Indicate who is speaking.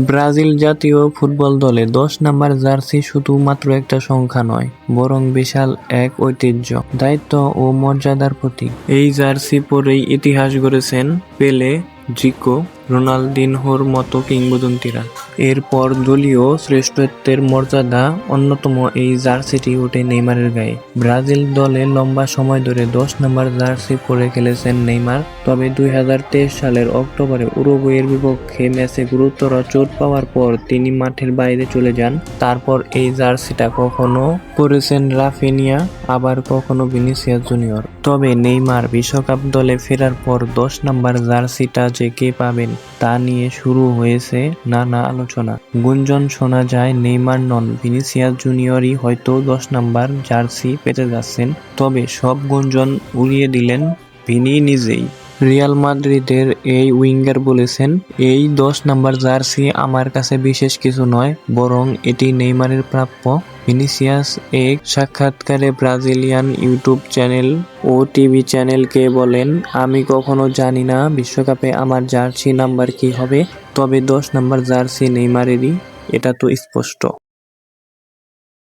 Speaker 1: Brazil জাতীয় football দলে 10 number jersey শুধুমাত্র একটা সংখ্যা নয়, বরং বিশাল এক ঐতিহ্য, দায়িত্ব ও মর্যাদার প্রতীক। এই জার্সি পরেই ইতিহাস গড়েছেন পেলে, জিকো, রোনালদিনহোর মতো কিংবদন্তিরা। এরপর দলীয় শ্রেষ্ঠত্বের মর্যাদা অন্যতম এই জার্সিটি ওঠে নেইমারের গায়ে। ব্রাজিল দলে লম্বা সময় ধরে 10 নাম্বার জার্সি পরে খেলেছেন নেইমার। তবে 2023 সালের অক্টোবরে উরুগুয়ের বিপক্ষে ম্যাচে গুরুতর চোট পাওয়ার পর তিনি মাঠের বাইরে চলে যান। তারপর এই জার্সিটা কখনো পরেছেন রাফিনিয়া, আবার কখনো ভিনিসিয়াস জুনিয়র। তবে নেইমার বিশ্বকাপ দলে ফেরার পর 10 নাম্বার জার্সিটা যে কে পাবেন তা নিয়ে শুরু হয়েছে নানা আলোচনা। গুঞ্জন শোনা যায় নেইমার নন, ভিনিসিয়াস জুনিয়রই হয়তো 10 নাম্বার জার্সি পেতে যাচ্ছেন। তবে সব গুঞ্জন উড়িয়ে দিলেন ভিনি নিজেই। রিয়াল মাদ্রিদের এই উইঙ্গার বলেছেন, এই 10 নাম্বার জার্সি আমার কাছে বিশেষ কিছু নয়, বরং এটি নেইমারের প্রাপ্য। ভিনিসিয়াস এক সাক্ষাৎকারে ব্রাজিলিয়ান ইউটিউব চ্যানেল ও টিভি চ্যানেলকে বলেন, আমি কখনো জানি না বিশ্বকাপে আমার জার্সি নাম্বার কি হবে, তবে 10 নাম্বার জার্সি নেইমারেরই, এটা তো স্পষ্ট।